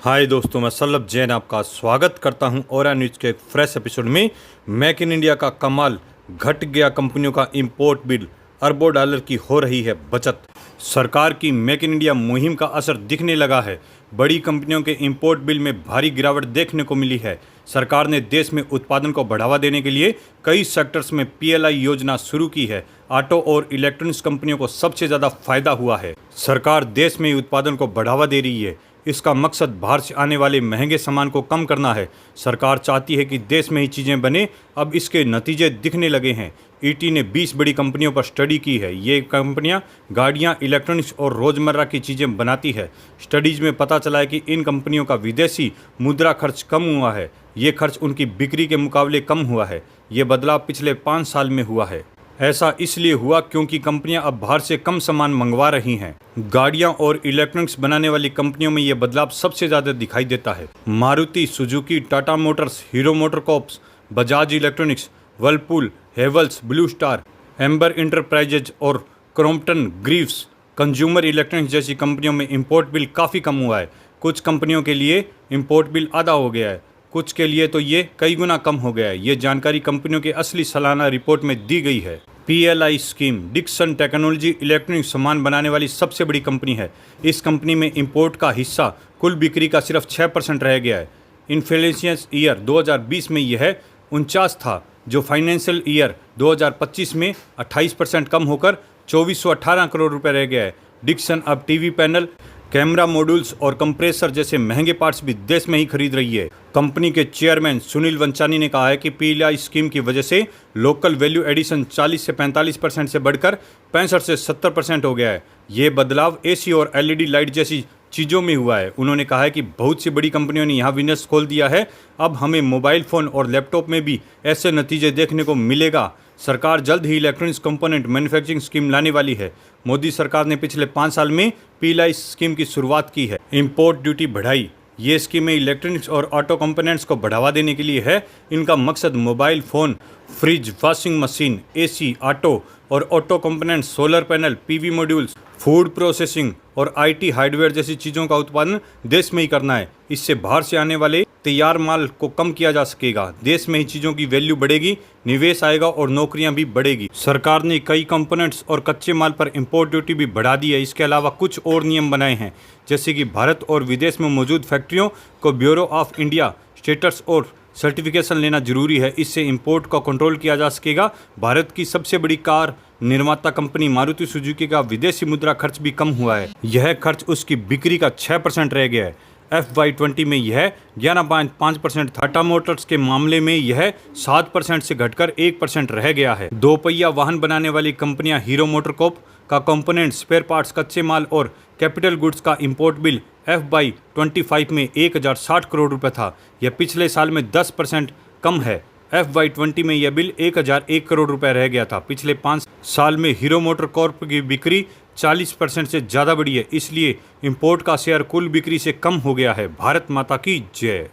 हाय दोस्तों, मैं सल्लभ जैन आपका स्वागत करता हूं ओरा न्यूज़ के एक फ्रेश एपिसोड में। मेक इन इंडिया का कमाल, घट गया कंपनियों का इंपोर्ट बिल, अरबों डॉलर की हो रही है बचत। सरकार की मेक इन इंडिया मुहिम का असर दिखने लगा है। बड़ी कंपनियों के इंपोर्ट बिल में भारी गिरावट देखने को मिली है। सरकार ने देश में उत्पादन को बढ़ावा देने के लिए कई सेक्टर्स में पीएलआई योजना शुरू की है। ऑटो और इलेक्ट्रॉनिक्स कंपनियों को सबसे ज़्यादा फायदा हुआ है। सरकार देश में ही उत्पादन को बढ़ावा दे रही है। इसका मकसद बाहर से आने वाले महंगे सामान को कम करना है। सरकार चाहती है कि देश में ही चीज़ें बने। अब इसके नतीजे दिखने लगे हैं। ईटी ने 20 बड़ी कंपनियों पर स्टडी की है। ये कंपनियां गाड़ियां, इलेक्ट्रॉनिक्स और रोज़मर्रा की चीज़ें बनाती है। स्टडीज़ में पता चला है कि इन कंपनियों का विदेशी मुद्रा खर्च कम हुआ है। ये खर्च उनकी बिक्री के मुकाबले कम हुआ है। ये बदलाव पिछले 5 साल में हुआ है। ऐसा इसलिए हुआ क्योंकि कंपनियां अब बाहर से कम सामान मंगवा रही हैं। गाड़ियां और इलेक्ट्रॉनिक्स बनाने वाली कंपनियों में यह बदलाव सबसे ज़्यादा दिखाई देता है। Maruti Suzuki, Tata Motors, Hero MotoCorps, Bajaj Electronics, Whirlpool, Havells, Blue Star, Amber Enterprises और क्रॉम्पटन ग्रीव्स कंज्यूमर इलेक्ट्रॉनिक्स जैसी कंपनियों में इंपोर्ट बिल काफ़ी कम हुआ है। कुछ कंपनियों के लिए इंपोर्ट बिल आधा हो गया है, कुछ के लिए तो ये कई गुना कम हो गया है। ये जानकारी कंपनियों के असली सालाना रिपोर्ट में दी गई है। PLI scheme, Dixon technology electronic सामान बनाने वाली सबसे बड़ी कंपनी है। इस कंपनी में इंपोर्ट का हिस्सा कुल बिक्री का सिर्फ 6% रह गया है। इन्फ्लेशन ईयर 2020 में यह 49 था, जो फाइनेंशियल ईयर 2025 में 28% कम होकर 2418 करोड़ रुपए रह गया है। डिक्सन अब टीवी पैनल, कैमरा मॉड्यूल्स और कंप्रेसर जैसे महंगे पार्ट्स भी देश में ही खरीद रही है। कंपनी के चेयरमैन सुनील वंचानी ने कहा है कि पीएलआई स्कीम की वजह से लोकल वैल्यू एडिशन 40 से 45% से बढ़कर 65 से 70% हो गया है। ये बदलाव एसी और एलईडी लाइट जैसी चीज़ों में हुआ है। उन्होंने कहा है कि बहुत सी बड़ी कंपनियों ने यहाँ बिजनेस खोल दिया है। अब हमें मोबाइल फ़ोन और लैपटॉप में भी ऐसे नतीजे देखने को मिलेगा। सरकार जल्द ही इलेक्ट्रॉनिक्स कंपोनेंट मैन्युफैक्चरिंग स्कीम लाने वाली है। मोदी सरकार ने पिछले 5 साल में पीएलआई स्कीम की शुरुआत की है। इंपोर्ट ड्यूटी बढ़ाई। ये स्कीमें इलेक्ट्रॉनिक्स और ऑटो कंपोनेंट्स को बढ़ावा देने के लिए है। इनका मकसद mobile phone, fridge, washing machine, AC, auto और auto components, solar panel, PV modules, food processing और आईटी हार्डवेयर जैसी चीज़ों का उत्पादन देश में ही करना है। इससे बाहर से आने वाले तैयार माल को कम किया जा सकेगा। देश में ही चीज़ों की वैल्यू बढ़ेगी, निवेश आएगा और नौकरियां भी बढ़ेगी। सरकार ने कई कंपोनेंट्स और कच्चे माल पर इंपोर्ट ड्यूटी भी बढ़ा दी है। इसके अलावा कुछ और नियम बनाए हैं, जैसे कि भारत और विदेश में मौजूद फैक्ट्रियों को ब्यूरो ऑफ इंडिया स्टेटस और सर्टिफिकेशन लेना जरूरी है। इससे इंपोर्ट को कंट्रोल किया जा सकेगा। भारत की सबसे बड़ी कार निर्माता कंपनी मारुति सुजुकी का विदेशी मुद्रा खर्च भी कम हुआ है। यह खर्च उसकी बिक्री का 6% रह गया है। FY20 में यह 11.5% था। टाटा मोटर्स के मामले में यह 7% से घटकर 1% रह गया है। दोपहिया वाहन बनाने वाली कंपनियां हीरो मोटरकॉर्प का कंपोनेंट, स्पेयर पार्ट्स, कच्चे माल और कैपिटल गुड्स का इंपोर्ट बिल FY25 में 1060 करोड़ रुपए था। यह पिछले साल में 10% कम है। FY20 में यह बिल 1001 करोड़ रुपए रह गया था। पिछले 5 साल में हीरो मोटरकॉर्प की बिक्री 40% से ज़्यादा बढ़ी है। इसलिए इंपोर्ट का शेयर कुल बिक्री से कम हो गया है। भारत माता की जय।